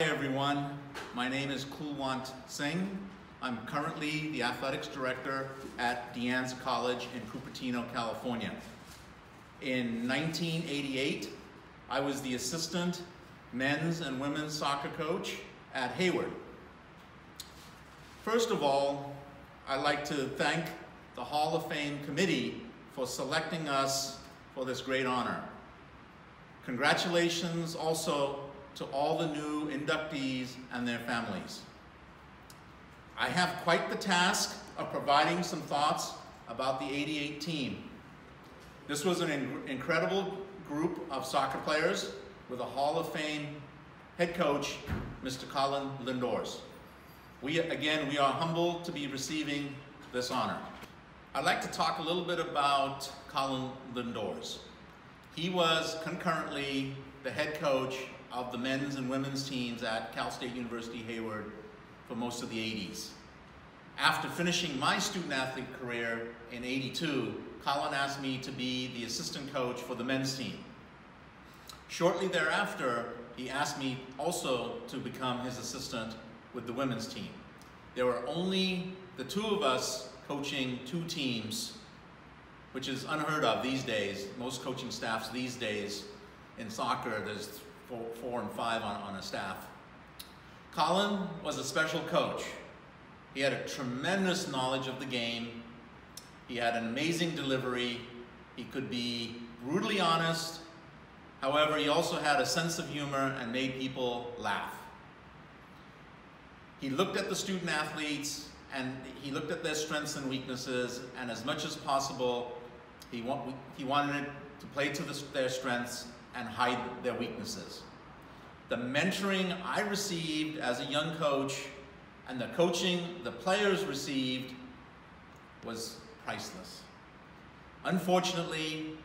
Hi everyone, my name is Kulwant Singh. I'm currently the athletics director at De Anza College in Cupertino, California. In 1988, I was the assistant men's and women's soccer coach at Hayward. First of all, I'd like to thank the Hall of Fame committee for selecting us for this great honor. Congratulations also to all the new inductees and their families. I have quite the task of providing some thoughts about the '88 team. This was an incredible group of soccer players with a Hall of Fame head coach, Mr. Colin Lindors. We are humbled to be receiving this honor. I'd like to talk a little bit about Colin Lindors. He was concurrently the head coach of the men's and women's teams at Cal State University Hayward for most of the '80s. After finishing my student-athlete career in '82, Colin asked me to be the assistant coach for the men's team. Shortly thereafter, he asked me also to become his assistant with the women's team. There were only the two of us coaching two teams, which is unheard of these days. Most coaching staffs these days in soccer, there's four and five on a staff. Colin was a special coach. He had a tremendous knowledge of the game. He had an amazing delivery. He could be brutally honest. However, he also had a sense of humor and made people laugh. He looked at the student athletes and he looked at their strengths and weaknesses, and as much as possible, he wanted to play to their strengths and hide their weaknesses. The mentoring I received as a young coach and the coaching the players received was priceless. Unfortunately,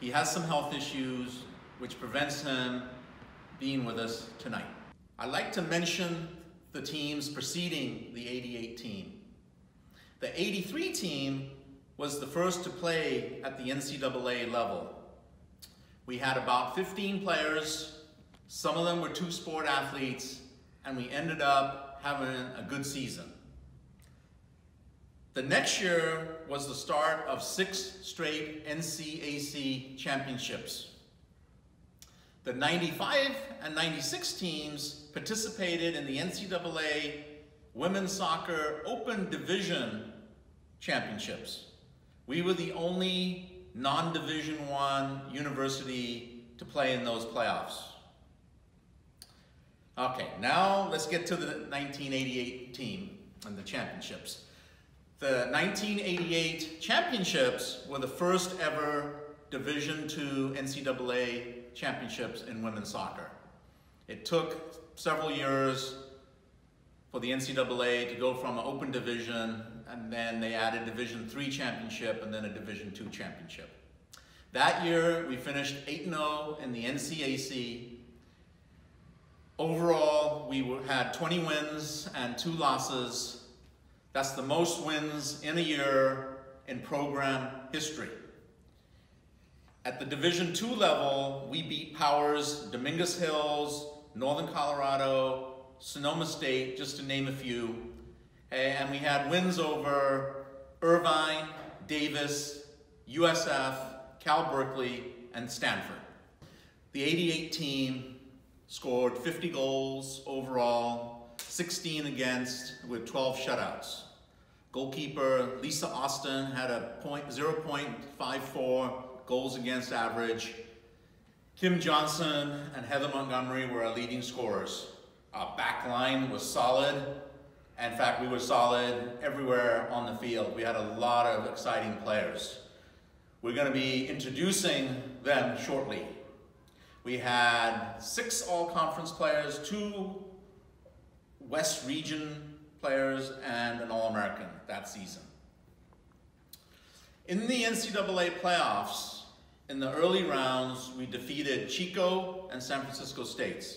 he has some health issues which prevents him being with us tonight. I'd like to mention the teams preceding the '88 team. The '83 team was the first to play at the NCAA level. We had about 15 players. Some of them were two-sport athletes, and we ended up having a good season. The next year was the start of 6 straight NCAC championships. The '95 and '96 teams participated in the NCAA Women's Soccer Open Division Championships. We were the only non-Division I university to play in those playoffs. Okay, now let's get to the 1988 team and the championships. The 1988 championships were the first ever Division II NCAA championships in women's soccer. It took several years for the NCAA to go from an open division, and then they added Division III championship and then a Division II championship. That year, we finished 8-0 in the NCAC. Overall, we had 20 wins and 2 losses. That's the most wins in a year in program history. At the Division II level, we beat Powers, Dominguez Hills, Northern Colorado, Sonoma State, just to name a few. And we had wins over Irvine, Davis, USF, Cal Berkeley, and Stanford. The '88 team scored 50 goals overall, 16 against, with 12 shutouts. Goalkeeper Lisa Austin had a 0.54 goals against average. Kim Johnson and Heather Montgomery were our leading scorers. Our back line was solid. In fact, we were solid everywhere on the field. We had a lot of exciting players. We're going to be introducing them shortly. We had 6 all-conference players, 2 West Region players, and an All-American that season. In the NCAA playoffs, in the early rounds, we defeated Chico and San Francisco States.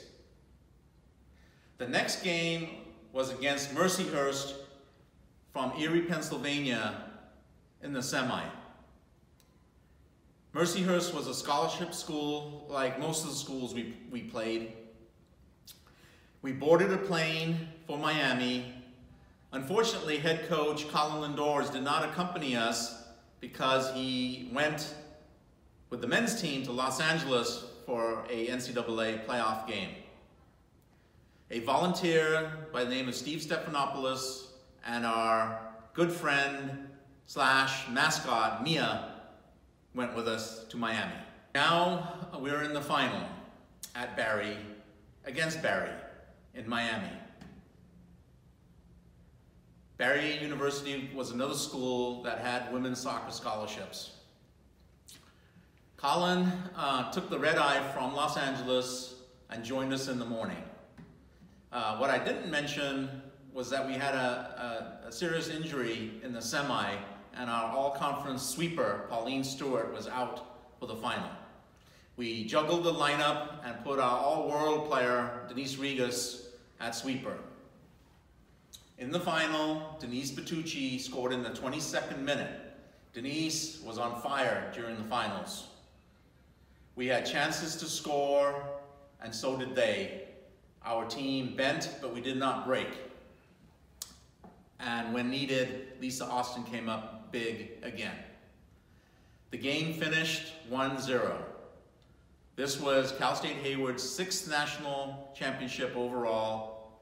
The next game was against Mercyhurst from Erie, Pennsylvania in the semi. Mercyhurst was a scholarship school, like most of the schools we played. We boarded a plane for Miami. Unfortunately, head coach Colin Lindors did not accompany us because he went with the men's team to Los Angeles for a NCAA playoff game. A volunteer by the name of Steve Stephanopoulos and our good friend slash mascot, Mia, went with us to Miami. Now we're in the final at Barry, against Barry in Miami. Barry University was another school that had women's soccer scholarships. Colin took the red eye from Los Angeles and joined us in the morning. What I didn't mention was that we had a serious injury in the semi, and our all-conference sweeper, Pauline Stewart, was out for the final. We juggled the lineup and put our all-world player, Denise Regas, at sweeper. In the final, Denise Bertucci scored in the 22nd minute. Denise was on fire during the finals. We had chances to score, and so did they. Our team bent, but we did not break. And when needed, Lisa Austin came up big again. The game finished 1-0. This was Cal State Hayward's 6th national championship overall.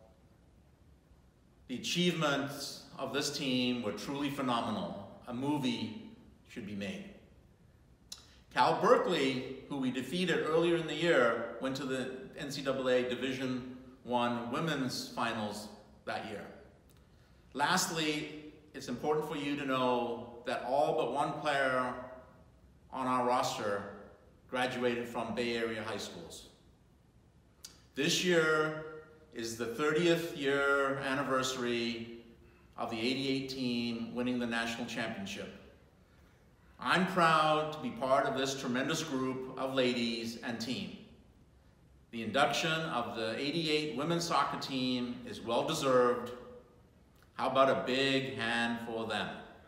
The achievements of this team were truly phenomenal. A movie should be made. Cal Berkeley, who we defeated earlier in the year, went to the NCAA Division I women's finals that year. Lastly, it's important for you to know that all but one player on our roster graduated from Bay Area high schools. This year is the 30th year anniversary of the '88 team winning the national championship. I'm proud to be part of this tremendous group of ladies and team. The induction of the '88 women's soccer team is well deserved. How about a big hand for them?